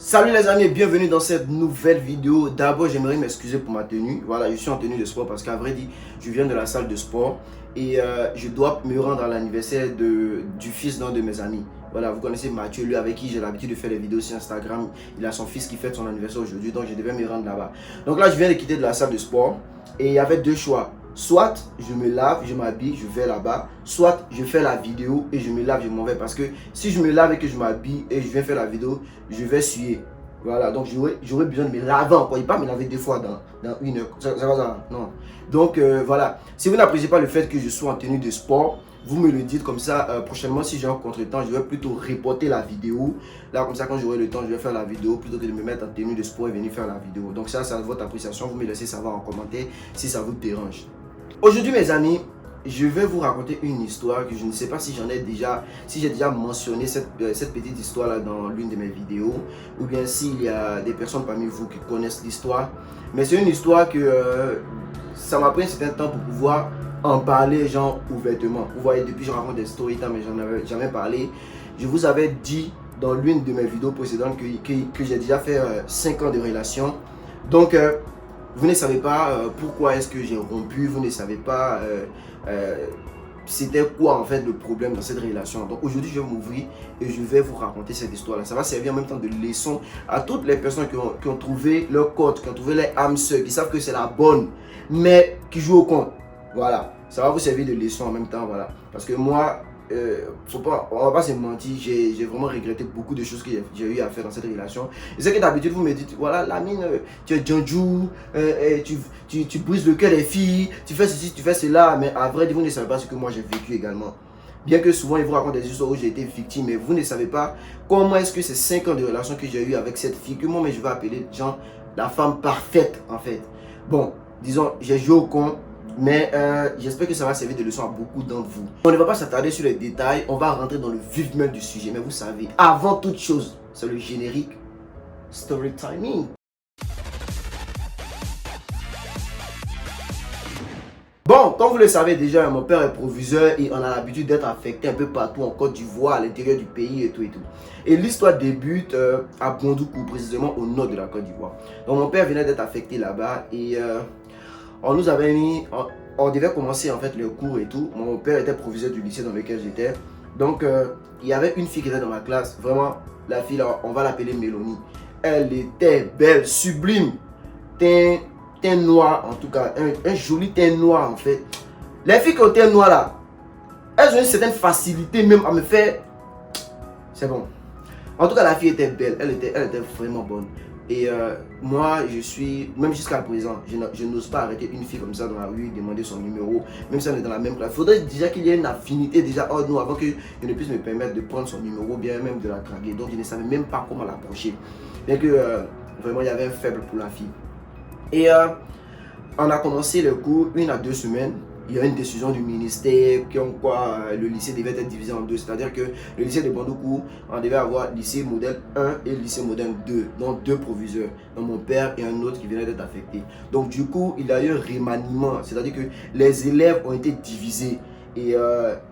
Salut les amis et bienvenue dans cette nouvelle vidéo. D'abord j'aimerais m'excuser pour ma tenue. Voilà, je suis en tenue de sport parce qu'à vrai dire je viens de la salle de sport et je dois me rendre à l'anniversaire du fils d'un de mes amis. Voilà, vous connaissez Mathieu, lui avec qui j'ai l'habitude de faire les vidéos sur Instagram. Il a son fils qui fête son anniversaire aujourd'hui, donc je devais me rendre là-bas. Donc là je viens de quitter de la salle de sport et il y avait deux choix. Soit je me lave, je m'habille, je vais là-bas. Soit je fais la vidéo et je me lave, je m'en vais. Parce que si je me lave et que je m'habille et je viens faire la vidéo, je vais suer. Voilà, donc j'aurais besoin de me laver encore. Il ne pas me laver deux fois dans une heure. Ça va ça? Non. Donc voilà. Si vous n'appréciez pas le fait que je sois en tenue de sport, vous me le dites comme ça. Prochainement, si j'ai un contretemps, je vais plutôt reporter la vidéo. Là, comme ça, quand j'aurai le temps, je vais faire la vidéo plutôt que de me mettre en tenue de sport et venir faire la vidéo. Donc ça, c'est votre appréciation. Vous me laissez savoir en commentaire si ça vous dérange. Aujourd'hui mes amis, je vais vous raconter une histoire que je ne sais pas si j'ai déjà mentionné cette petite histoire là dans l'une de mes vidéos ou bien s'il y a des personnes parmi vous qui connaissent l'histoire. Mais c'est une histoire que ça m'a pris un certain temps pour pouvoir en parler genre ouvertement. Vous voyez, depuis je raconte des story time mais j'en avais jamais parlé. Je vous avais dit dans l'une de mes vidéos précédentes que j'ai déjà fait 5 ans de relation. Donc vous ne savez pas pourquoi est-ce que j'ai rompu, vous ne savez pas c'était quoi en fait le problème dans cette relation. Donc aujourd'hui je vais m'ouvrir et je vais vous raconter cette histoire là. Ça va servir en même temps de leçon à toutes les personnes qui ont trouvé leur code, qui ont trouvé leur âme sœur, qui savent que c'est la bonne, mais qui jouent au con. Voilà, ça va vous servir de leçon en même temps, voilà. Parce que moi, on va pas se mentir, j'ai vraiment regretté beaucoup de choses que j'ai eu à faire dans cette relation. Et c'est que d'habitude vous me dites, voilà Lamine, tu es Djanjou, tu brises le cœur des filles, tu fais ceci, tu fais cela, mais à vrai dire vous ne savez pas ce que moi j'ai vécu également. Bien que souvent ils vous racontent des histoires où j'ai été victime, mais vous ne savez pas comment est-ce que ces 5 ans de relation que j'ai eu avec cette fille, que moi je vais appeler genre la femme parfaite en fait. Bon, disons, j'ai joué au con. Mais j'espère que ça va servir de leçon à beaucoup d'entre vous. On ne va pas s'attarder sur les détails, on va rentrer dans le vif même du sujet. Mais vous savez, avant toute chose, c'est le générique Story Timing. Bon, comme vous le savez déjà, mon père est proviseur et on a l'habitude d'être affecté un peu partout en Côte d'Ivoire, à l'intérieur du pays et tout et tout. Et l'histoire débute à Bondoukou, précisément au nord de la Côte d'Ivoire. Donc mon père venait d'être affecté là-bas et on nous avait mis, on devait commencer en fait le cours et tout. Mon père était proviseur du lycée dans lequel j'étais. Donc il y avait une fille qui était dans ma classe. Vraiment, la fille là, on va l'appeler Mélanie. Elle était belle, sublime. Teint noir en tout cas, un joli teint noir en fait. Les filles qui ont teint noir là, elles ont une certaine facilité même à me faire. C'est bon. En tout cas, la fille était belle, elle était vraiment bonne. Et moi, je suis, même jusqu'à présent, je n'ose pas arrêter une fille comme ça dans la rue, demander son numéro, même si on est dans la même classe. Il faudrait déjà qu'il y ait une affinité déjà hors nous avant que je ne puisse me permettre de prendre son numéro, bien même de la draguer. Donc je ne savais même pas comment l'approcher. Bien que vraiment il y avait un faible pour la fille. Et on a commencé le cours 1 à 2 semaines. Il y a une décision du ministère comme quoi le lycée devait être divisé en deux. C'est-à-dire que le lycée de Bondoukou, on devait avoir lycée modèle 1 et lycée modèle 2. Donc deux proviseurs. Donc mon père et un autre qui venaient d'être affectés. Donc du coup, il y a eu un remaniement. C'est-à-dire que les élèves ont été divisés. Et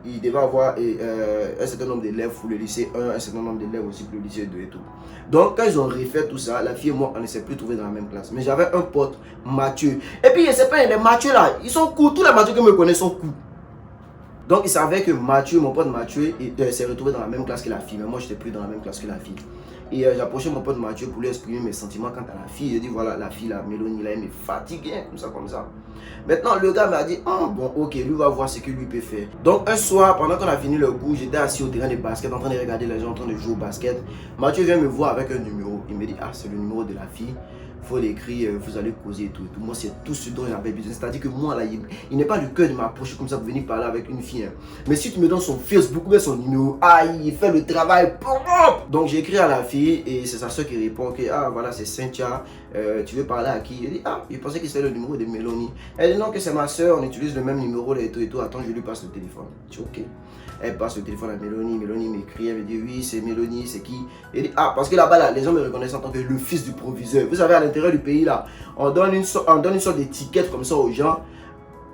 il devait avoir un certain nombre d'élèves pour le lycée 1, un certain nombre d'élèves aussi pour le lycée 2 et tout. Donc quand ils ont refait tout ça, la fille et moi on ne s'est plus trouvés dans la même classe. Mais j'avais un pote, Mathieu. Et puis je sais pas, les Mathieu là, ils sont cool. Tous les Mathieu que me connaissent sont cool. Donc il savait que Mathieu, mon pote Mathieu, s'est retrouvé dans la même classe que la fille. Mais moi je n'étais plus dans la même classe que la fille. Et j'approchais mon pote Mathieu pour lui exprimer mes sentiments quant à la fille. J'ai dit voilà, la fille là, Mélanie là, elle me fatigue, comme ça. Maintenant le gars m'a dit oh, bon ok, lui va voir ce que lui peut faire. Donc un soir, pendant qu'on a fini le cours, j'étais assis au terrain de basket en train de regarder les gens en train de jouer au basket. Mathieu vient me voir avec un numéro. Il me dit ah, c'est le numéro de la fille. Faut l'écrire, vous allez causer et tout. Moi, c'est tout ce dont j'avais besoin. C'est-à-dire que moi, là, il n'est pas le cœur de m'approcher comme ça pour venir parler avec une fille. Hein. Mais si tu me donnes son Facebook ou son numéro, aïe, il fait le travail. Donc, j'écris à la fille et c'est sa soeur qui répond que, ah, voilà, c'est Cynthia. Tu veux parler à qui? Je dis, ah, je pensais que c'était le numéro de Mélanie. Elle dit, non, que c'est ma soeur, on utilise le même numéro et tout et tout. Attends, je lui passe le téléphone. Je dis, ok. Elle passe le téléphone à Mélanie. Mélanie m'écrit, elle me dit, oui, c'est Mélanie, c'est qui? Elle dit, ah, parce que là-bas, là, les gens me reconnaissent en tant que le fils du proviseur. Vous savez, à l'intérieur du pays, là, on donne une sorte d'étiquette comme ça aux gens.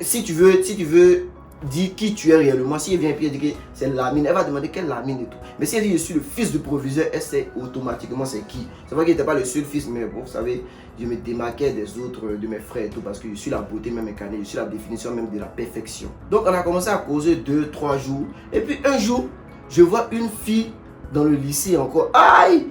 Si tu veux dit qui tu es réellement. Si elle vient et puis elle dit que c'est Lamine, elle va demander quelle Lamine et tout. Mais si elle dit je suis le fils du proviseur, elle sait automatiquement c'est qui. C'est vrai qu'il n'était pas le seul fils, mais bon, vous savez, je me démarquais des autres, de mes frères et tout, parce que je suis la beauté même incarnée, je suis la définition même de la perfection. Donc on a commencé à causer 2-3 jours. Et puis un jour, je vois une fille dans le lycée encore. Aïe!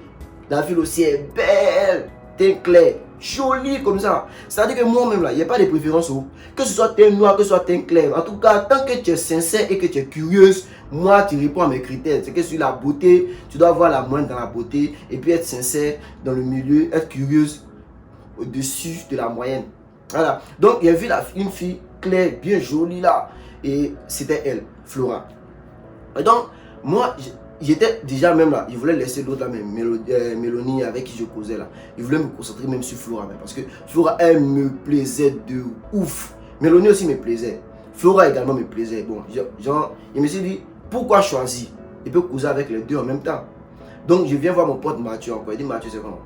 La fille aussi est belle, teint clair, jolie comme ça. C'est-à-dire que moi-même là, il n'y a pas de préférence. Que ce soit teint noir, que ce soit teint clair. En tout cas, tant que tu es sincère et que tu es curieuse, moi tu réponds à mes critères. C'est que sur la beauté, tu dois avoir la moindre dans la beauté. Et puis être sincère dans le milieu, être curieuse au-dessus de la moyenne. Voilà. Donc il y a vu une fille claire, bien jolie là. Et c'était elle, Flora. Et donc, moi, j'étais déjà même là, il voulait laisser l'autre là, même Mélanie avec qui je causais là. Il voulait me concentrer même sur Flora. Même, parce que Flora, elle me plaisait de ouf. Mélanie aussi me plaisait. Flora également me plaisait. Bon, genre, il me s'est dit, pourquoi choisir? Il peut causer avec les deux en même temps. Donc, je viens voir mon pote Mathieu encore. Il dit, Mathieu, c'est comment?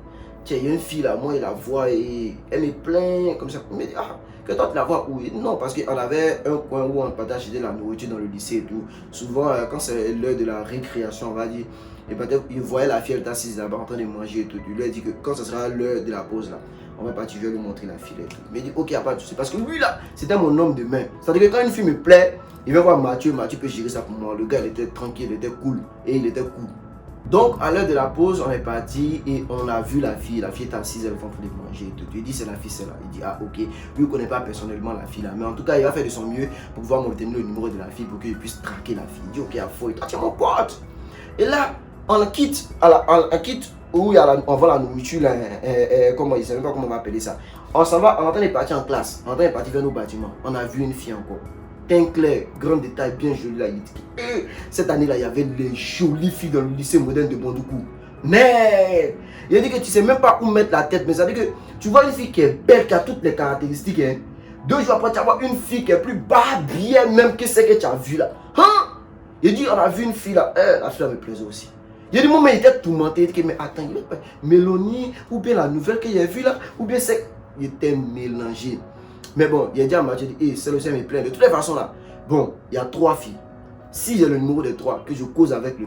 Tiens, il y a une fille là, moi, il la voit et elle me plaint comme ça. Il me dit, ah, que toi, tu la vois où? Non, parce qu'on avait un coin où on partageait de la nourriture dans le lycée et tout. Souvent, quand c'est l'heure de la récréation, on va dire, et peut-être il voyait la fille, elle était assise là-bas en train de manger et tout. Il lui a dit que quand ce sera l'heure de la pause là, on va partir, je vais lui montrer la fille et tout. Il m'a dit, ok, il n'y a pas de souci. Parce que lui là, c'était mon homme de main. C'est-à-dire que quand une fille me plaît, il va voir Mathieu, Mathieu peut gérer ça pour moi. Le gars, il était tranquille, il était cool et il était cool. Donc, à l'heure de la pause, on est parti et on a vu la fille. La fille est assise, elle est en train de manger. Il dit, c'est la fille, c'est là. Il dit, ah, ok. Lui, il ne connaît pas personnellement la fille là. Mais en tout cas, il va faire de son mieux pour pouvoir m'obtenir le numéro de la fille pour qu'il puisse traquer la fille. Il dit, ok, à faux. Toi, tu es mon pote. Et là, on quitte, où on voit la nourriture là. Comment, je ne sais même pas comment on va appeler ça. On s'en va, on est en train de partir en classe. On est en train de partir vers nos bâtiments. On a vu une fille encore. Teint clair, grand détail, bien joli là. Cette année-là, il y avait les jolies filles dans le lycée moderne de Bondoukou. Mais il a dit que tu ne sais même pas où mettre la tête. Mais ça veut dire que tu vois une fille qui est belle, qui a toutes les caractéristiques. Hein. 2 jours après, tu vas voir une fille qui est plus bien même que celle que tu as vue là. Hein? Il dit, on a vu une fille là. La fille là me plaisait aussi. Il a dit, moi, mais il était tourmenté. Il dit, mais attends, Mélanie, ou bien la nouvelle que j'ai vue là, ou bien c'est. Il était mélangé. Mais bon, il a dit à Mathieu, hey, celle aussi me plaît. De toutes les façons là, bon, il y a 3 filles. Si j'ai le numéro des 3, que je cause avec les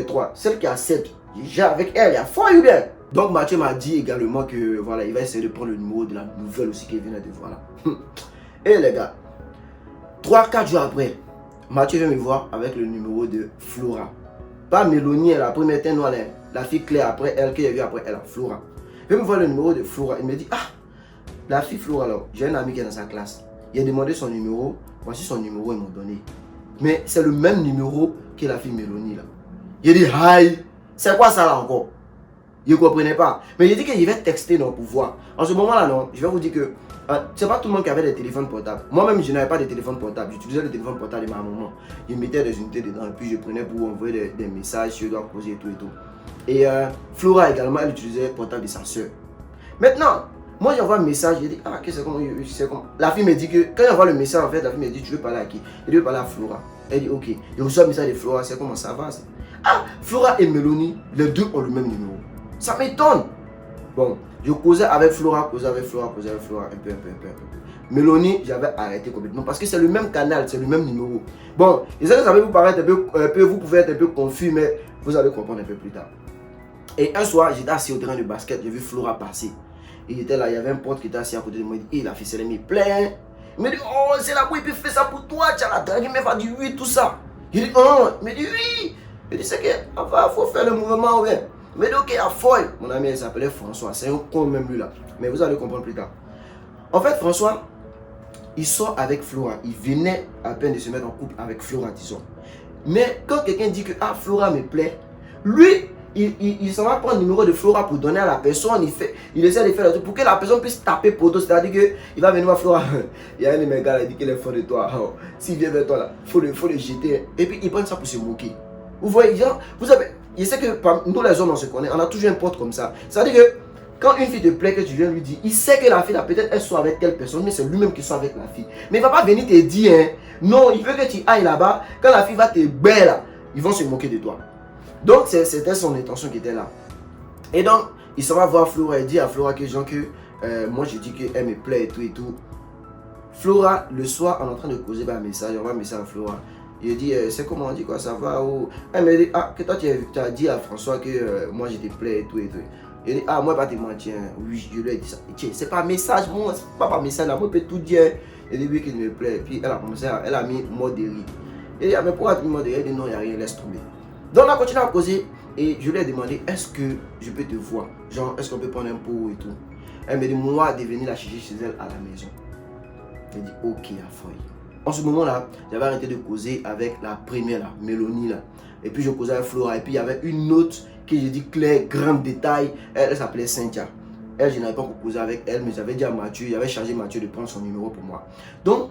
3, celle qui accepte, j'ai avec elle, il y a foi ou bien. Donc Mathieu m'a dit également que voilà, il va essayer de prendre le numéro de la nouvelle aussi qu'il venait de voir là. Et les gars, 3-4 jours après, Mathieu vient me voir avec le numéro de Flora. Pas Mélanie, la première était noire, la fille Claire après elle, qui est vue après elle, Flora. Il vient me voir le numéro de Flora. Il me dit, ah, la fille Flora, alors, j'ai un ami qui est dans sa classe. Il a demandé son numéro. Voici son numéro, ils m'ont donné. Mais c'est le même numéro que la fille Mélanie là. Il a dit, aïe, c'est quoi ça là encore? Il ne comprenait pas. Mais il a dit qu'il va texter non, pour voir. En ce moment là, non, je vais vous dire que c'est pas tout le monde qui avait des téléphones portables. Moi-même, je n'avais pas de téléphone portable. J'utilisais le téléphone portable de ma maman. Il mettait des unités dedans et puis je prenais pour envoyer des messages, je dois poser et tout et tout. Et Flora également, elle utilisait le portable de sa soeur. Maintenant, moi j'envoie un message, je dis, ah, qu'est-ce que c'est comment? La fille me dit que, quand j'envoie le message, en fait, la fille me dit, tu veux parler à qui? Je veux parler à Flora. Elle dit, ok. Je reçois un message de Flora, c'est comment ça va? Ah, Flora et Mélanie, les deux ont le même numéro. Ça m'étonne. Bon, je causais avec Flora, un peu. Mélanie, j'avais arrêté complètement parce que c'est le même canal, c'est le même numéro. Bon, et ça va vous paraître un peu, vous pouvez être un peu confus, mais vous allez comprendre un peu plus tard. Et un soir, j'étais assis au terrain de basket, j'ai vu Flora passer. Il était là, il y avait un pote qui était assis à côté de moi. Il dit, la ficelle est plein. Il me dit, oh, c'est la bouille, puis fait ça pour toi. Tu as la drague, il m'a dit oui, tout ça. Il dit, oh, il me dit oui. Il dit, c'est qu'il faut faire le mouvement, ouais. Il me dit, ok, à folle. Mon ami, il s'appelait François. C'est un con même lui là. Mais vous allez comprendre plus tard. En fait, François, il sort avec Flora. Il venait à peine de se mettre en couple avec Flora, disons. Mais quand quelqu'un dit que ah, Flora me plaît, lui, il s'en va prendre le numéro de Flora pour donner à la personne. Il essaie de faire le truc pour que la personne puisse taper poteau. C'est-à-dire qu'il va venir voir Flora. Il y a un de mes gars qui dit qu'il est fort de toi. Oh, s'il vient vers toi là, il faut le jeter. Et puis il prend ça pour se moquer. Vous voyez, genre, vous avez. Il sait que nous les hommes on se connaît, on a toujours un pote comme ça. C'est-à-dire que quand une fille te plaît, que tu viens lui dire, il sait que la fille là, peut-être elle soit avec telle personne, mais c'est lui-même qui soit avec la fille. Mais il ne va pas venir te dire, hein. Non, il veut que tu ailles là-bas. Quand la fille va te bailler là, ils vont se moquer de toi. Donc c'était son intention qui était là. Et donc, il s'en va voir Flora et dit à Flora que, genre, que moi je dis qu'elle me plaît et tout et tout. Flora, le soir, on est en train de causer par message, on va un message à Flora. Je dis, c'est comment on dit quoi, ça va oh. Elle me dit, ah, que toi tu as dit à François que moi je te plais et tout et tout. Je dis, ah, moi pas te mentir, oui, je lui ai dit ça. C'est pas message, moi, c'est pas par message, là, moi je peux tout dire. Je dis, oui, qu'il me plaît. Puis elle a commencé, elle a mis mot de rire. Je dis, ah, mais pourquoi tu me mot de rire? Elle dit, non, il n'y a rien, laisse tomber. Donc on a continué à causer et je lui ai demandé, est-ce que je peux te voir? Genre, est-ce qu'on peut prendre un pot et tout? Elle me dit, moi, de venir la chercher chez elle à la maison. J'ai dit, ok, à folie. En ce moment-là, j'avais arrêté de causer avec la première, là, Mélanie, là. Et puis je causais avec Flora. Et puis il y avait une autre qui, j'ai dit, clair, grand détail. Elle s'appelait Cynthia. Elle, je n'avais pas encore causé avec elle, mais j'avais dit à Mathieu, j'avais chargé Mathieu de prendre son numéro pour moi. Donc,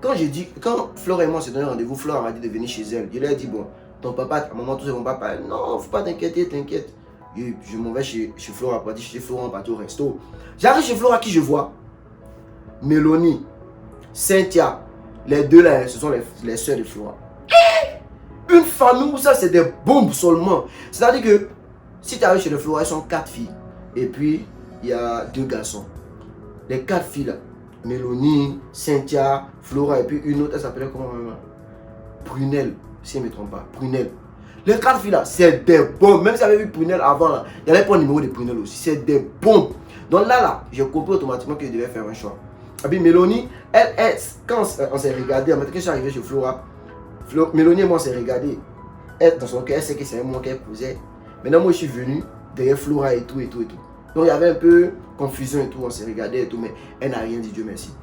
quand Flora et moi s'est donné rendez-vous, Flora m'a dit de venir chez elle. Je lui ai dit, bon, ton papa, à un moment, tout c'est mon papa. Non, faut pas t'inquiéter, t'inquiète. Je m'en vais chez Flora, partir chez Flora, on partit au resto. J'arrive chez Flora, qui je vois? Mélanie, Cynthia. Les deux là, ce sont les soeurs de Flora. Une famille où ça, c'est des bombes seulement. C'est-à-dire que si tu arrives chez les Flora, elles sont 4 filles. Et puis, il y a 2 garçons. Les 4 filles là, Mélanie, Cynthia, Flora, et puis une autre, elle s'appelait comment? Prunelle, si je ne me trompe pas. Prunelle. Les 4 filles là, c'est des bombes. Même si j'avais vu Prunelle avant là, il n'y avait pas le numéro de Prunelle aussi. C'est des bombes. Donc là, j'ai compris automatiquement que je devais faire un choix. Et puis Mélanie, quand on s'est regardé, quand je suis arrivé chez Flora, Mélanie et moi on s'est regardé. Elle, dans son cœur, elle sait que c'est moi qu'elle posait. Maintenant, moi je suis venu derrière Flora et tout et tout et tout. Donc il y avait un peu confusion et tout, on s'est regardé et tout, mais elle n'a rien dit, Dieu merci.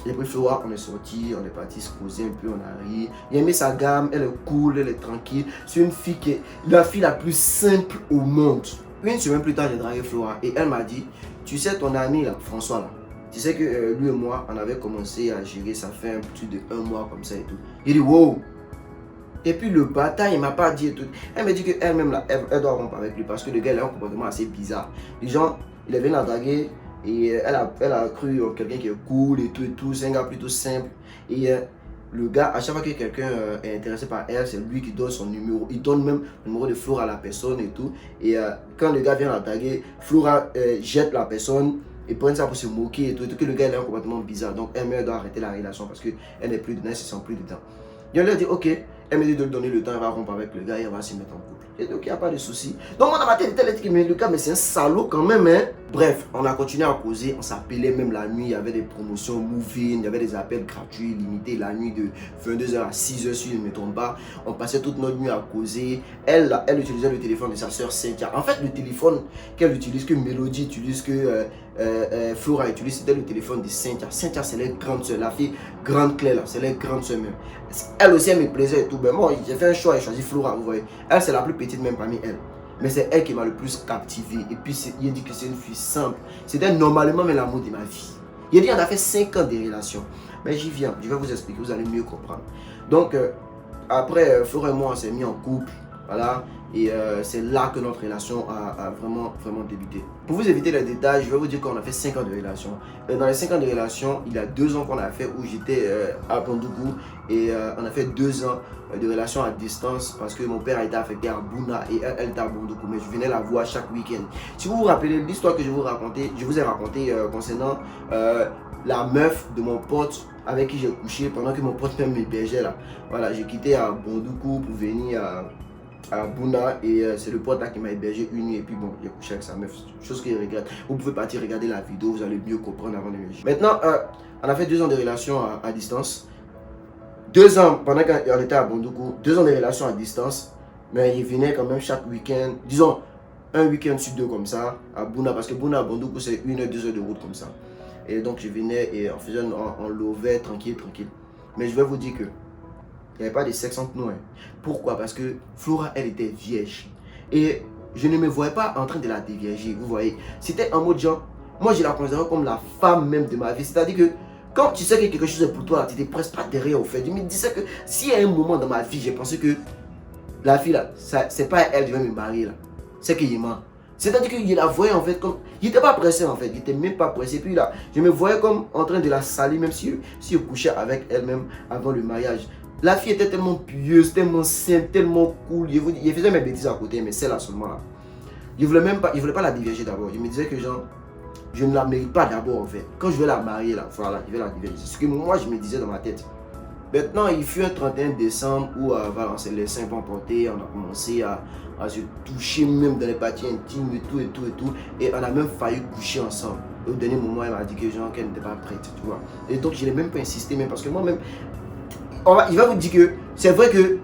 Et puis Flora, on est sorti, on est parti se poser un peu, on a ri. Il a aimé sa gamme, elle est cool, elle est tranquille. C'est une fille qui est la fille la plus simple au monde. Une semaine plus tard, j'ai dragué Flora et elle m'a dit, tu sais ton ami là, François là. Tu sais que lui et moi, on avait commencé à gérer, ça fait un petit de 1 mois comme ça et tout. Il dit, wow. Et puis le bâtard, il m'a pas dit et tout. Elle me dit qu'elle-même, là, elle doit rompre avec lui parce que le gars, il a un comportement assez bizarre. Les gens, il est venu la draguer et elle a cru quelqu'un qui est cool et tout. C'est un gars plutôt simple. Et le gars, à chaque fois que quelqu'un est intéressé par elle, c'est lui qui donne son numéro. Il donne même le numéro de Flora à la personne et tout. Et quand le gars vient la draguer, Flora jette la personne. Et prennent ça pour se moquer et tout que le gars est un comportement bizarre. Donc elle doit arrêter la relation parce qu'elle n'est plus dedans, elle ne se sent plus dedans. Et on lui a dit ok, elle me dit de lui donner le temps, elle va rompre avec le gars et elle va se mettre en couple. J'ai dit ok, il n'y a pas de souci. Donc moi dans ma tête, elle dit mais le gars, mais c'est un salaud quand même hein. Bref, on a continué à causer, on s'appelait même la nuit, il y avait des promotions Move-In, il y avait des appels gratuits, limités la nuit de 22h à 6h si je ne me trompe pas. On passait toute notre nuit à causer. Elle utilisait le téléphone de sa soeur Cynthia. En fait, le téléphone qu'elle utilise, que Mélodie utilise, que Flora utilise, c'était le téléphone de Cynthia. Cynthia, c'est la grande soeur, la fille grande Claire là, c'est la grande soeur même. Elle aussi, elle me plaisait et tout. Mais moi, j'ai fait un choix et j'ai choisi Flora, vous voyez. Elle, c'est la plus petite même parmi elles. Mais c'est elle qui m'a le plus captivé. Et puis, il a dit que c'est une fille simple. C'était normalement mais l'amour de ma vie. Il a dit qu'on a fait 5 ans de relation. Mais j'y viens, je vais vous expliquer, vous allez mieux comprendre. Donc, après, Flora et moi, on s'est mis en couple. Voilà. Et c'est là que notre relation a vraiment débuté. Pour vous éviter les détails, je vais vous dire qu'on a fait 5 ans de relation. Dans les 5 ans de relation, il y a 2 ans qu'on a fait où j'étais à Bondougou. Et on a fait 2 ans de relation à distance parce que mon père a été affecté à Bouna et elle était à Bondougou. Mais je venais la voir chaque week-end. Si vous vous rappelez l'histoire que je vous ai raconté concernant la meuf de mon pote avec qui j'ai couché pendant que mon pote même m'hébergeait là. Voilà, j'ai quitté à Bondougou pour venir à Bouna et c'est le pote là qui m'a hébergé une nuit et puis bon, j'ai couché avec sa meuf, chose que je regrette. Vous pouvez partir regarder la vidéo, vous allez mieux comprendre avant de me dire. Maintenant, on a fait 2 ans de relation à distance. 2 ans pendant qu'on était à Bondougou, 2 ans de relation à distance, mais il venait quand même chaque week-end, disons un week-end sur 2 comme ça, à Bouna, parce que Bouna à Bondougou c'est 1 heure, 2 heures de route comme ça. Et donc je venais et on lovait tranquille. Mais je vais vous dire que il n'y avait pas de sexe entre nous. Hein. Pourquoi? Parce que Flora, elle était vierge. Et je ne me voyais pas en train de la dévierger, vous voyez. C'était en mode genre, moi je la considérais comme la femme même de ma vie. C'est-à-dire que quand tu sais que quelque chose est pour toi, tu ne te presses pas derrière au fait. Je me disais que s'il y a un moment dans ma vie, j'ai pensé que la fille là, c'est pas elle qui va me marier là. C'est qu'il ment. C'est-à-dire qu'il la voyait en fait comme... Il n'était pas pressé en fait, il n'était même pas pressé. Puis là, je me voyais comme en train de la salir, même si je couchais avec elle-même avant le mariage. La fille était tellement pieuse, tellement simple, tellement cool. Il faisait mes bêtises à côté, mais c'est là seulement là. Je voulais pas la dévierger d'abord. Je me disais que genre, je ne la mérite pas d'abord en fait. Quand je vais la marier là, voilà, je vais la divorcer. C'est ce que moi je me disais dans ma tête. Maintenant, il fut un 31 décembre où voilà, les seins vont porter, on a commencé à se toucher même dans les parties intimes et tout et tout et tout. Et on a même failli coucher ensemble. Et au dernier moment, elle m'a dit que genre qu'elle n'était pas prête, tu vois. Et donc, je n'ai même pas insisté, même parce que moi-même, il va vous dire que c'est vrai que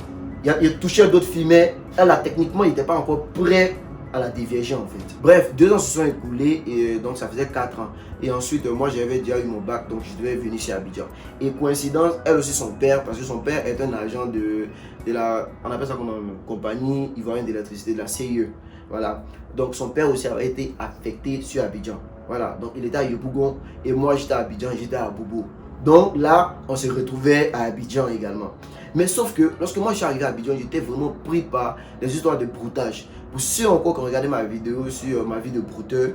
il a touché à d'autres filles, mais elle, là, techniquement, il n'était pas encore prêt à la dévierger en fait. Bref, 2 ans se sont écoulés et donc ça faisait 4 ans. Et ensuite, moi j'avais déjà eu mon bac, donc je devais venir chez Abidjan. Et coïncidence, elle aussi son père, parce que son père est un agent de la, on appelle ça comme une compagnie ivoirienne d'électricité, de la CIE. Voilà. Donc son père aussi avait été affecté sur Abidjan. Voilà. Donc il était à Yopougon et moi j'étais à Abidjan, j'étais à Bobo. Donc là, on se retrouvait à Abidjan également. Mais sauf que lorsque moi je suis arrivé à Abidjan, j'étais vraiment pris par les histoires de broutage. Pour ceux encore qui ont regardé ma vidéo sur ma vie de brouteur,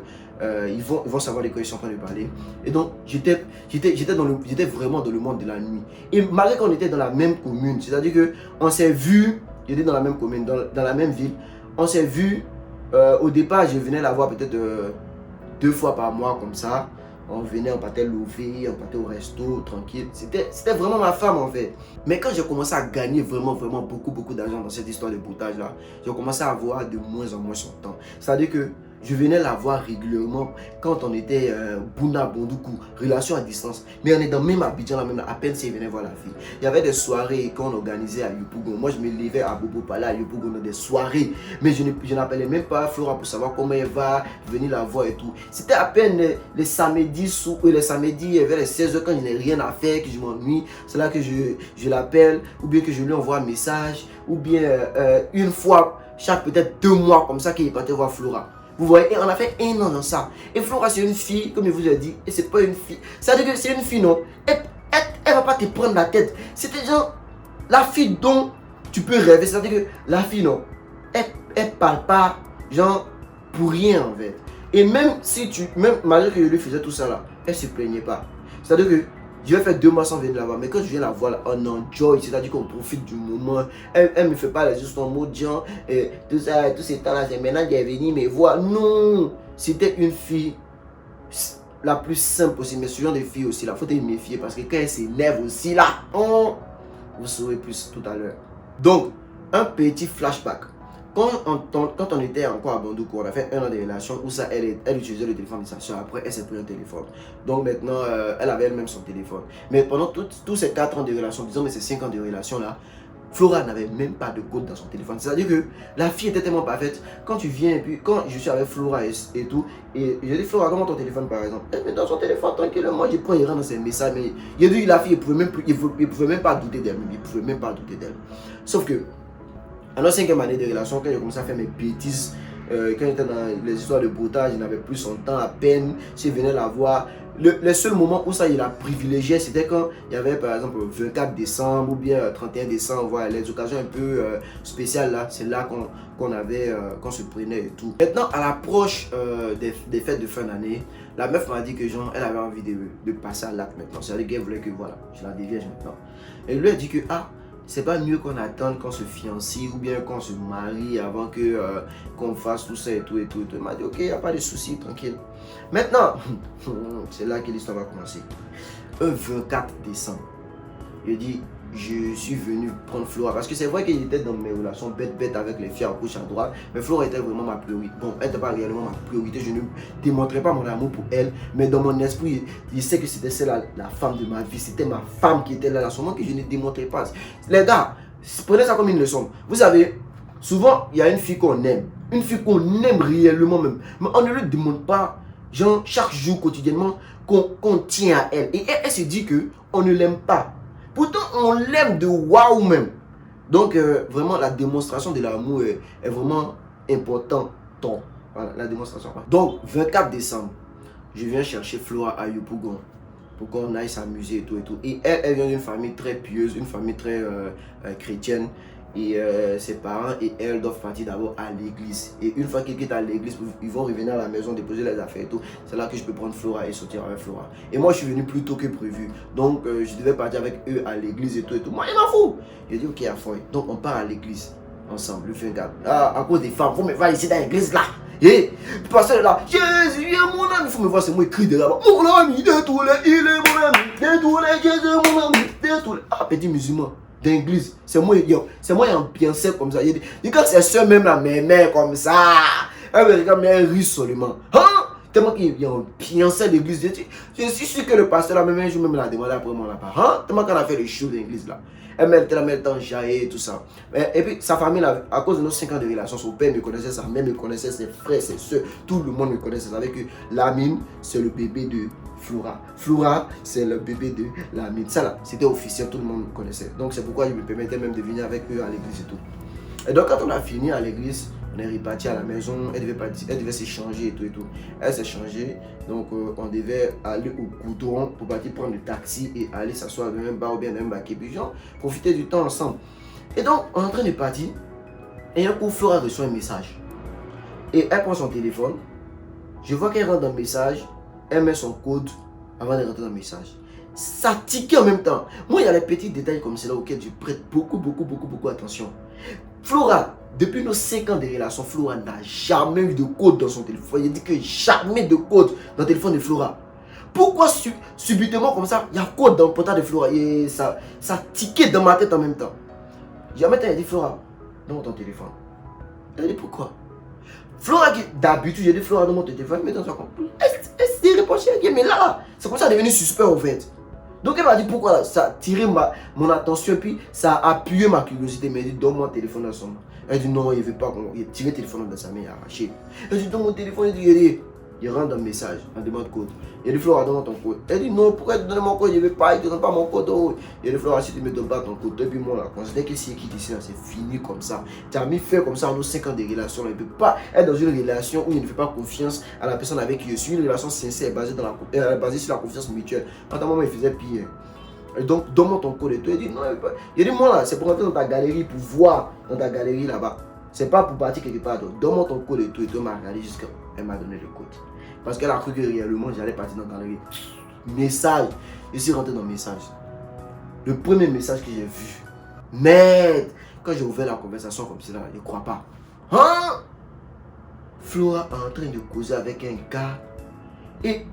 ils vont savoir de quoi je suis en train de parler. Et donc, j'étais vraiment dans le monde de la nuit. Et malgré qu'on était dans la même commune, c'est-à-dire qu'on s'est vu, j'étais dans la même commune, dans la même ville, on s'est vu, au départ, je venais la voir peut-être 2 fois par mois comme ça. On venait, on partait lever, on partait au resto, tranquille. C'était vraiment ma femme en fait. Mais quand j'ai commencé à gagner vraiment beaucoup d'argent dans cette histoire de broutage là, j'ai commencé à avoir de moins en moins son temps. C'est-à-dire que je venais la voir régulièrement quand on était Bouna Bondoukou, relation à distance. Mais on est dans le même Abidjan, même à peine si elle venait voir la fille. Il y avait des soirées qu'on organisait à Yopougon. Moi je me levais à Bobo Pala, à Yopougon, dans des soirées. Mais je n'appelais même pas Flora pour savoir comment elle va, venir la voir et tout. C'était à peine les samedis, vers les 16h quand je n'ai rien à faire, que je m'ennuie. C'est là que je l'appelle, ou bien que je lui envoie un message, ou bien une fois chaque peut-être 2 mois comme ça qu'il est parti voir Flora. Vous voyez, et on a fait 1 an dans ça. Et Flora, c'est une fille, comme je vous ai dit, et c'est pas une fille. C'est-à-dire que c'est une fille, non? Elle va pas te prendre la tête. C'était genre la fille dont tu peux rêver. C'est-à-dire que la fille, non, elle parle pas, genre, pour rien en fait. Et même si malgré que je lui faisais tout ça là, elle se plaignait pas. C'est-à-dire que je vais faire 2 mois sans venir la voir, mais quand je viens la voir, là, on enjoy, c'est-à-dire qu'on profite du moment. Elle me fait pas juste en mot de genre, tout ça, tous ces temps-là, c'est maintenant qu'elle est venue me voir. Non, c'était une fille la plus simple possible, mais ce genre de fille aussi, là, faut te méfier parce que quand elle s'énerve aussi, là, vous saurez plus tout à l'heure. Donc, un petit flashback. Quand on était encore à Bandoukou, on a fait 1 an de relation où ça, elle utilisait le téléphone de sa soeur. Après, elle s'est pris un téléphone. Donc maintenant, elle avait elle-même son téléphone. Mais pendant tous ces 4 ans de relation, disons, mais ces 5 ans de relation là, Flora n'avait même pas de code dans son téléphone. C'est-à-dire que la fille était tellement parfaite. Quand tu viens, et puis quand je suis avec Flora et tout, et je dis Flora, comment ton téléphone par exemple? Elle met dans son téléphone tranquillement, je prends, il rentre dans ses messages. Mais il a dit la fille, il pouvait même pas douter d'elle. Il pouvait même pas douter d'elle. Sauf que, à la 5e année de relation, quand j'ai commencé à faire mes bêtises, quand j'étais dans les histoires de broutage, il n'avait plus son temps à peine. Si je venais la voir, le seul moment où ça il a privilégié, c'était quand il y avait par exemple 24 décembre ou bien 31 décembre, voilà, les occasions un peu spéciales là, c'est là qu'on se prenait et tout. Maintenant, à l'approche des fêtes de fin d'année, la meuf m'a dit que genre, elle avait envie de passer à l'acte maintenant. C'est-à-dire qu'elle voulait que voilà, je la dévierge maintenant. Et lui a dit que c'est pas mieux qu'on attende qu'on se fiancie ou bien qu'on se marie avant que qu'on fasse tout ça et tout et tout. Il m'a dit ok, il n'y a pas de souci, tranquille. Maintenant, c'est là que l'histoire va commencer. Un 24 décembre, je dis je suis venu prendre Flora parce que c'est vrai qu'il était dans mes relations bête avec les filles à gauche à droite, mais Flora était vraiment ma priorité. Bon, elle n'était pas réellement ma priorité, je ne démontrais pas mon amour pour elle, mais dans mon esprit, je sais que c'était celle la femme de ma vie, c'était ma femme qui était là à ce moment que je ne démontrais pas. Les gars, prenez ça comme une leçon. Vous savez, souvent il y a une fille qu'on aime réellement même, mais on ne lui demande pas, genre chaque jour quotidiennement, qu'on tient à elle. Et elle se dit que on ne l'aime pas. Pourtant, on l'aime de waouh même. Donc, vraiment, la démonstration de l'amour est vraiment importante. Voilà, la démonstration. Donc, 24 décembre, je viens chercher Flora à Yopougon pour qu'on aille s'amuser et tout et tout. Et elle vient d'une famille très pieuse, une famille très chrétienne. Et ses parents et elle doivent partir d'abord à l'église. Et une fois qu'ils quittent à l'église, ils vont revenir à la maison, déposer les affaires et tout. C'est là que je peux prendre Flora et sortir avec Flora. Et moi, je suis venu plus tôt que prévu. Donc, je devais partir avec eux à l'église et tout et tout. Moi, je m'en fous. J'ai dit, ok, à fond. Donc, on part à l'église ensemble, le 24. À cause des femmes, vous me voyez ici dans l'église là. Et le pasteur est là, Jésus est mon ami. Il faut me voir, c'est moi qui crie de là-bas. Mon ami de tous les, il est mon ami. De tous les, Jésus est mon ami. De tous les. Ah, petit musulman d'église. C'est moi, ambiancé comme ça. Il dit quand c'est ça même la mère comme ça. Elle me regarde, mais elle rit seulement. Hein? Tellement qu'il y a un piancé d'église. Je suis sûr que le pasteur, la même jour, même l'a demandé après moi là-bas. Hein? Tellement qu'on a fait le show d'église là. Elle mettait en jaillet et tout ça. Et puis sa famille, là, à cause de nos 5 ans de relation, son père me connaissait, sa mère me connaissait, ses frères, ses soeurs, tout le monde me connaissait. Avec que Lamine, c'est le bébé de Flora. Flora, c'est le bébé de Lamine. Ça là, c'était officiel, tout le monde me connaissait. Donc c'est pourquoi je me permettais même de venir avec eux à l'église et tout. Et donc quand on a fini à l'église, on est reparti à la maison, elle devait s'échanger et tout et tout. Elle s'est changée, donc on devait aller au goudron pour partir prendre le taxi et aller s'asseoir dans un bar ou bien dans un bar puis genre, profiter du temps ensemble. Et donc on est en train de partir et un coup Flora reçoit un message. Et elle prend son téléphone, je vois qu'elle rentre dans le message, elle met son code avant de rentrer dans le message. Ça tiquait en même temps. Moi il y a les petits détails comme cela auxquels je prête beaucoup attention. Flora, depuis nos 5 ans de relation, Flora n'a jamais eu de code dans son téléphone. Il dit que jamais de code dans le téléphone de Flora. Pourquoi subitement comme ça, il y a code dans le portable de Flora et ça tiquait dans ma tête en même temps. Jamais elle dit Flora, donne ton téléphone. Elle dit pourquoi? Flora, d'habitude, j'ai dit Flora, donne mon téléphone, mais dans son compte. Elle s'est répondu, mais là, c'est comme ça devenu suspect en fait. Donc elle m'a dit pourquoi ça a tiré mon attention et puis ça a appuyé ma curiosité. Mais elle dit donne mon téléphone dans son main. Elle dit non, il ne veut pas. Il a tiré le téléphone dans sa main, il a arraché. Elle dit donne mon téléphone. Il rentre dans le message, en demande code. Il dit Flora, donne ton code. Elle dit non, pourquoi tu donnes mon code? Je ne veux pas, il ne donne pas mon code. Il dit Flora, si tu ne me donnes pas ton code, depuis moi, là, considère que c'est qui décide, c'est fini comme ça. Tu as mis fait comme ça en nos 5 ans de relation. Il ne peut pas être dans une relation où il ne fait pas confiance à la personne avec qui je suis. Une relation sincère basée sur la confiance mutuelle. Quand à un moment, il faisait pire. Et donc, donne-moi ton code et tout. Il dit non, il dit moi là, c'est pour entrer dans ta galerie, pour voir dans ta galerie là-bas. C'est pas pour partir quelque part. Donne-moi ton code et tout. Et tout, elle m'a regardé jusqu'à. Elle m'a donné le code. Parce qu'elle a cru que réellement j'allais partir dans la galerie. Message. Je suis rentré dans le message. Le premier message que j'ai vu. Merde. Quand j'ai ouvert la conversation comme cela, je ne crois pas. Hein? Flora est en train de causer avec un gars. Et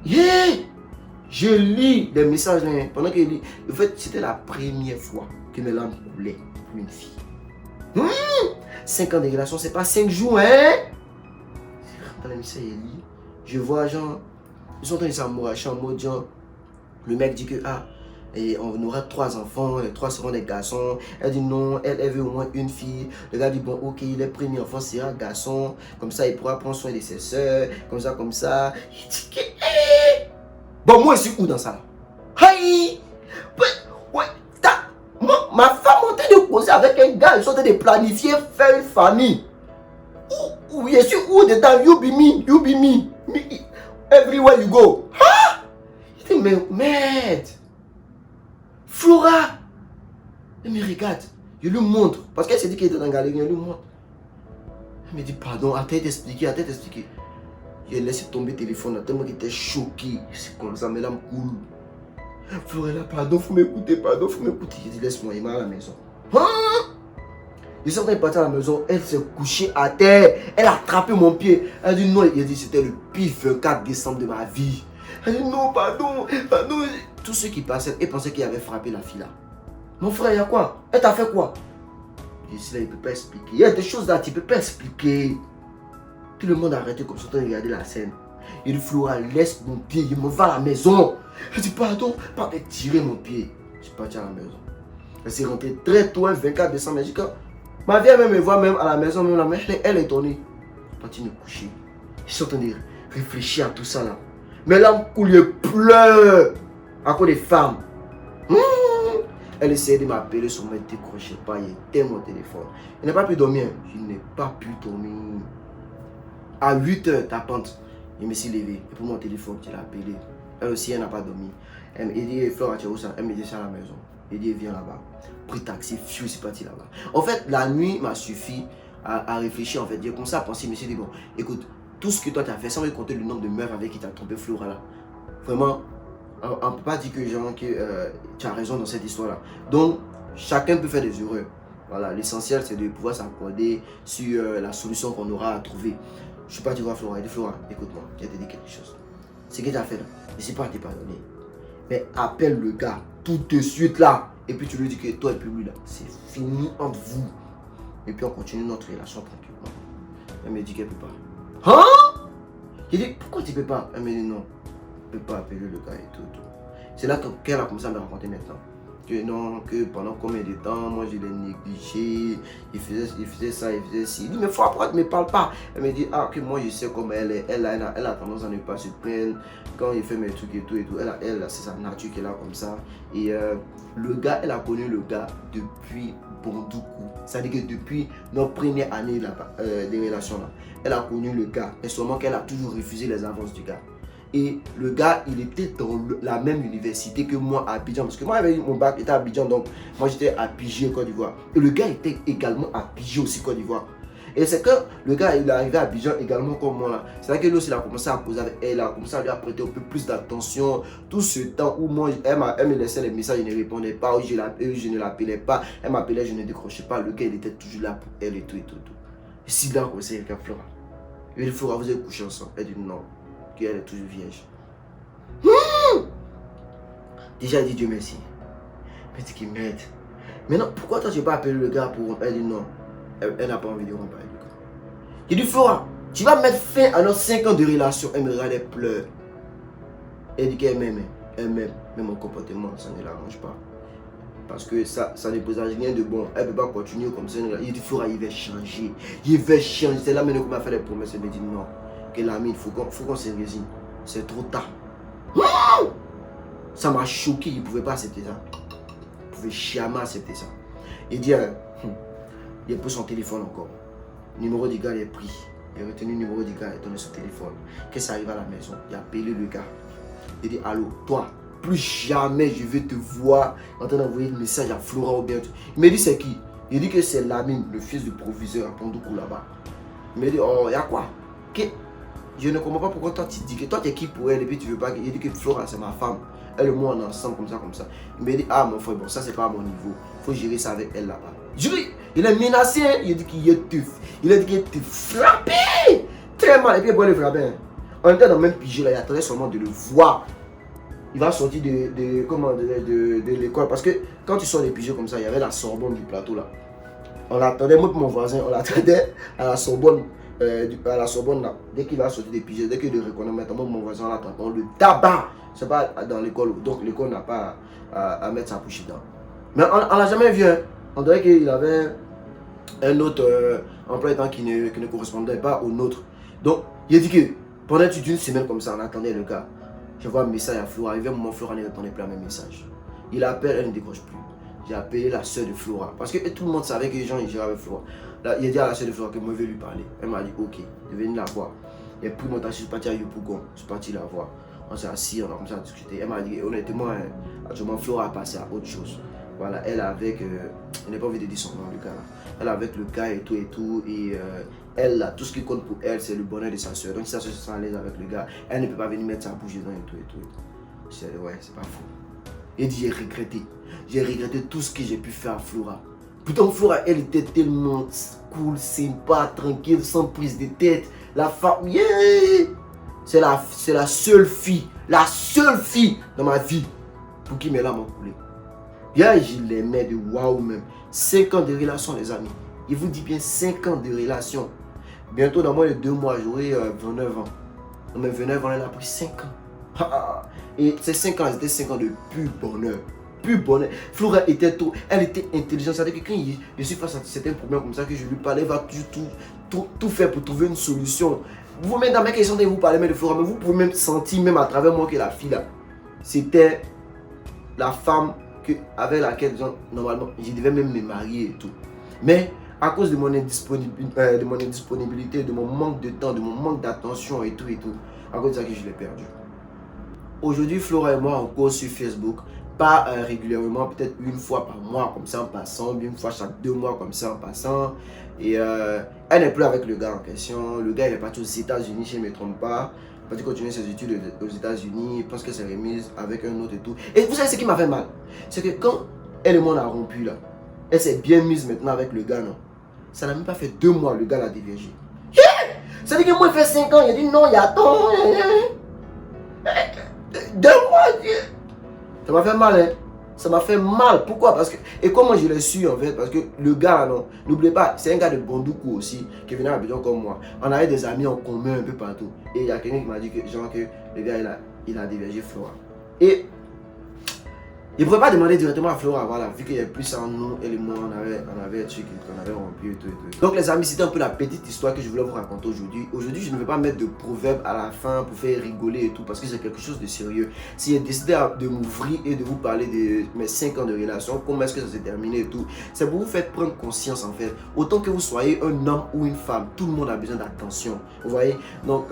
je lis des messages. Pendant que je lis. En fait, c'était la première fois que mes larmes coulaient pour une fille. 5 ans de relation, c'est pas 5 jours, hein? Je rentre dans le message et je lis. Je vois genre, ils sont en train de s'amouracher en mode genre, le mec dit que et on aura 3 enfants, les 3 seront des garçons. Elle dit non, elle veut au moins une fille. Le gars dit bon ok, le premier enfant sera garçon, comme ça il pourra prendre soin de ses soeurs, comme ça. Il dit que bon moi je suis où dans ça là? Aïe! Ouais, ma femme est en train de causer avec un gars, ils sont en train de planifier faire une famille. Où je suis où dedans? You be me. Everywhere you go. Ah! Je dis, mais merde. Flora. Elle me regarde. Je lui montre. Parce qu'elle s'est dit qu'elle était dans la galerie. Je lui montre. Elle me dit, pardon, attends d'expliquer. Je laissé tomber le téléphone. Tellement qu'elle était choquée. C'est comme ça, mes larmes coulent. Flora, là, pardon, faut m'écouter. Je dis, laisse-moi, il m'a à la maison. Hein? Je suis en train de partir à la maison, elle s'est couchée à terre, elle a attrapé mon pied. Elle dit non, il a dit c'était le pire 24 décembre de ma vie. Elle dit non, pardon. Tous ceux qui passaient, ils pensaient qu'il avait frappé la fille là. Mon frère, il y a quoi? Elle t'a fait quoi? Je dis là, il ne peut pas expliquer. Il y a des choses là, tu ne peux pas expliquer. Tout le monde a arrêté comme ça, en train de regarder la scène. Il dit Flora, laisse mon pied, il me va à la maison. Elle dit pardon, pas de tirer mon pied. Je suis parti à la maison. Elle s'est rentrée très tôt, 24 décembre. Elle dit ma vie même me voit même à la maison, même elle est étonnée. Je suis parti me coucher. Je suis en train de réfléchir à tout ça là. Mais là, je pleure à cause des femmes. Elle essayait de m'appeler sur mon décroché pas, il était mon téléphone. Je n'ai pas pu dormir. À 8h, tapante, je me suis levé. Et pour mon téléphone, je l'ai appelé. Elle aussi, elle n'a pas dormi. Elle me dit, Flora, tu es où ça? Elle me dit, c'est à la maison. Il dit, viens là-bas. Pris taxi, je suis parti là-bas. En fait, la nuit m'a suffi à réfléchir. En fait, j'ai commencé à penser, je me suis dit, bon, écoute, tout ce que toi tu as fait, sans compter le nombre de meufs avec qui tu as trompé Flora là. Vraiment, on ne peut pas dire que tu as raison dans cette histoire-là. Donc, chacun peut faire des erreurs. Voilà, l'essentiel c'est de pouvoir s'accorder sur la solution qu'on aura à trouver. Je suis parti voir Flora. Il dit Flora, écoute-moi, je vais te dire quelque chose. Ce que tu as fait là, je ne suis pas à te pardonner. Mais appelle le gars tout de suite là. Et puis tu lui dis que toi et puis lui là, c'est fini entre vous. Et puis on continue notre relation tranquillement. Elle me dit qu'elle ne peut pas. Hein? J'ai dit, pourquoi tu ne peux pas? Elle me dit non, je ne peux pas appeler le gars et tout. C'est là qu'elle a commencé à me raconter maintenant. Que non, que pendant combien de temps, moi je l'ai négligé, il faisait ça, il faisait ci. Il dit, mais pourquoi tu ne me parles pas? Elle me dit, ah, que moi je sais comment elle est, elle a tendance à ne pas se plaindre quand il fait mes trucs et tout. C'est sa nature qu'elle a comme ça. Et le gars, elle a connu le gars depuis Bondoukou. C'est-à-dire que depuis notre première année des relations là, elle a connu le gars. Et seulement qu'elle a toujours refusé les avances du gars. Et le gars, il était dans la même université que moi à Abidjan. Parce que moi, j'avais mon bac, était à Abidjan. Donc, moi, j'étais à Pigé, Côte d'Ivoire. Et le gars était également à Pigé aussi, Côte d'Ivoire. Et c'est que le gars, il est arrivé à Abidjan également comme moi là. C'est là que lui aussi, il a commencé à causer avec elle. Il a commencé à lui prêter un peu plus d'attention. Tout ce temps où moi, elle me laissait les messages, je ne répondais pas. Ou je ne l'appelais pas. Elle m'appelait, je ne décrochais pas. Le gars, il était toujours là pour elle et tout. Et si là, c'est le gars Flora. Il dit, Flora, vous avez couché ensemble. Elle dit non. Qu'elle est toujours vierge. Déjà, elle dit Dieu merci. Mais tu qui m'aide. Maintenant, pourquoi toi tu n'as pas appelé le gars pour rompre? Elle dit non. Elle n'a pas envie de rompre avec le gars. Il dit Flora, tu vas mettre fin à nos 5 ans de relation. Elle me regarde, elle pleure. Elle dit qu'elle m'aime. Elle m'aime. Mais mon comportement, ça ne l'arrange pas. Parce que ça ne présage rien de bon. Elle ne peut pas continuer comme ça. Il dit Flora, il va changer. Il va changer. C'est là maintenant qu'on m'a fait les promesses. Elle me dit non. Que l'ami, il faut qu'on se résigne. C'est trop tard. Ça m'a choqué, il ne pouvait pas accepter ça. Il ne pouvait jamais accepter ça. Il dit, il a pris son téléphone encore. Le numéro du gars, il est pris. Il a retenu le numéro du gars, il a donné son téléphone. Quand ça arrive à la maison, il a appelé le gars. Il dit, allô, toi, plus jamais je vais te voir en train d'envoyer un message à Flora ou bien. Il me dit, c'est qui? Il dit que c'est Lamine, le fils du proviseur à Pondoukou là-bas. Il me dit, oh, il y a quoi? Je ne comprends pas pourquoi toi tu dis que toi tu es qui pour elle et puis tu veux pas. Il dit que Flora c'est ma femme. Elle et moi on est ensemble comme ça. Il me dit ah mon frère bon ça c'est pas à mon niveau. Il faut gérer ça avec elle là-bas. Il est menacé. Hein? Il dit qu'il est teuf. Il a dit qu'il est frappé. Très mal. Et puis pour le frapper. On était dans le même pigé là. Il attendait seulement de le voir. Il va sortir de l'école. Parce que quand tu sors des pigés comme ça, il y avait la Sorbonne du plateau là. On l'attendait, moi et mon voisin, on l'attendait à la Sorbonne. À la Sorbonne là, dès qu'il va sortir des pigeons, dès qu'il le reconnaît maintenant, mon voisin l'attend, on le tabac. C'est pas dans l'école, donc l'école n'a pas à mettre sa bouche dedans. Mais on l'a jamais vu, hein. On dirait qu'il avait un autre emploi de temps qui ne correspondait pas au nôtre. Donc il a dit que pendant une semaine comme ça, on attendait le gars. Je vois un message à Flora, arrivé un moment Flora ne répondait plus à mes messages. Il appelle, elle ne décroche plus. J'ai appelé la soeur de Flora. Parce que tout le monde savait que les gens ils géraient avec Flora. Là, il a dit à la soeur de Flora que moi je vais lui parler. Elle m'a dit ok, je vais venir la voir. Et puis mon taxi, je suis parti à Yopougon. Je suis parti la voir. On s'est assis, on a commencé à discuter. Elle m'a dit honnêtement, actuellement Flora a passé à autre chose. Voilà, elle avec, je n'ai pas envie de dire son nom, le gars là. Elle avec le gars et tout. Et elle là, tout ce qui compte pour elle, c'est le bonheur de sa soeur. Donc si sa soeur se sent à l'aise avec le gars, elle ne peut pas venir mettre sa bouche dedans et tout. Ouais, c'est pas fou. Et dit j'ai regretté tout ce que j'ai pu faire à Flora. Putain, Flora, elle était tellement cool, sympa, tranquille, sans prise de tête. La femme, yeah! C'est la seule fille dans ma vie pour qui mes larmes ont coulé. Yeah, je l'aimais de waouh même. 5 ans de relation, les amis. Il vous dit bien 5 ans de relation. Bientôt, dans moins de 2 mois, j'aurai 29 ans. Non, mais 29 ans, elle a pris 5 ans. Et ces 5 ans, c'était 5 ans de pur bonheur. Pur bonheur. Flora était elle était intelligente. C'est-à-dire que quand je suis face à certains problèmes comme ça, que je lui parlais, elle va toujours tout faire pour trouver une solution. Vous-même, dans mes questions, vous parlez même de Flora, mais vous pouvez même sentir, même à travers moi, que la fille là, c'était la femme avec laquelle, normalement, je devais même me marier et tout. Mais à cause de mon indisponibilité, de mon manque de temps, de mon manque d'attention et tout, à cause de ça que je l'ai perdu. Aujourd'hui, Flora et moi, on cause sur Facebook, pas régulièrement, peut-être une fois par mois, comme ça en passant, une fois chaque 2 mois, comme ça en passant. Et elle n'est plus avec le gars en question. Le gars, il est parti aux États-Unis, si je ne me trompe pas. Il est parti continuer ses études aux États-Unis. Il pense qu'elle s'est remise avec un autre et tout. Et vous savez ce qui m'a fait mal? C'est que quand elle et moi on a rompu là, elle s'est bien mise maintenant avec le gars, non? Ça n'a même pas fait 2 mois, le gars l'a divergé. Ça dit que moi, il fait 5 ans, il a dit non, il y a tant. 2 mois, Dieu. Ça m'a fait mal, hein. Ça m'a fait mal. Pourquoi? Parce que, et comment je l'ai su en fait? Parce que le gars, non, n'oubliez pas, c'est un gars de Bondoukou aussi, qui venait à Abidjan comme moi. On avait des amis en commun un peu partout. Et il y a quelqu'un qui m'a dit que, genre, que le gars, il a dévergé Flora. Et il ne pouvait pas demander directement à Flora, voilà, vu qu'il y avait plus en nous, elle et moi, on avait un truc qu'on avait rompu et tout. Donc les amis, c'était un peu la petite histoire que je voulais vous raconter aujourd'hui. Aujourd'hui, je ne vais pas mettre de proverbe à la fin pour faire rigoler et tout, parce que c'est quelque chose de sérieux. Si j'ai décidé de m'ouvrir et de vous parler de mes 5 ans de relation, comment est-ce que ça s'est terminé et tout, c'est pour vous faire prendre conscience en fait. Autant que vous soyez un homme ou une femme, tout le monde a besoin d'attention. Vous voyez? Donc,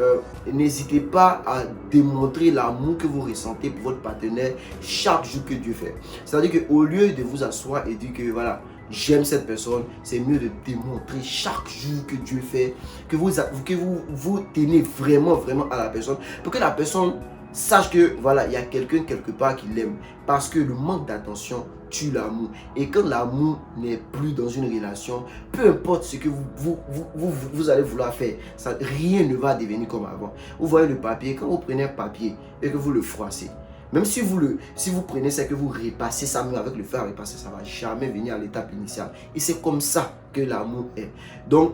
n'hésitez pas à démontrer l'amour que vous ressentez pour votre partenaire chaque jour que Dieu fait. C'est-à-dire qu'au lieu de vous asseoir et dire que voilà, j'aime cette personne, c'est mieux de démontrer chaque jour que Dieu fait, que vous tenez vraiment à la personne, pour que la personne sache que voilà, il y a quelqu'un quelque part qui l'aime. Parce que le manque d'attention tue l'amour. Et quand l'amour n'est plus dans une relation, peu importe ce que vous allez vouloir faire, ça, rien ne va devenir comme avant. Vous voyez le papier, quand vous prenez un papier et que vous le froissez, même si vous prenez ça, que vous repassez ça même avec le fer à repasser, ça ne va jamais venir à l'étape initiale. Et c'est comme ça que l'amour est. Donc,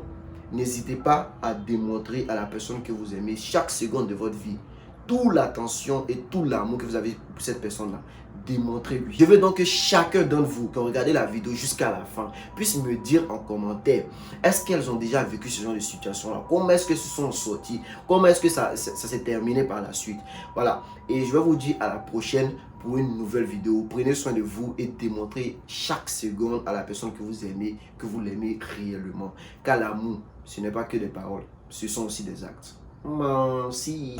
n'hésitez pas à démontrer à la personne que vous aimez chaque seconde de votre vie toute l'attention et tout l'amour que vous avez pour cette personne-là. Démontrez-lui. Je veux donc que chacun d'entre vous, qui ont regardé la vidéo jusqu'à la fin, puisse me dire en commentaire, est-ce qu'elles ont déjà vécu ce genre de situation-là? Comment est-ce que se sont sorties? Comment est-ce que ça s'est terminé par la suite? Voilà. Et je vais vous dire à la prochaine pour une nouvelle vidéo. Prenez soin de vous et démontrez chaque seconde à la personne que vous aimez, que vous l'aimez réellement. Car l'amour, ce n'est pas que des paroles, ce sont aussi des actes. Merci.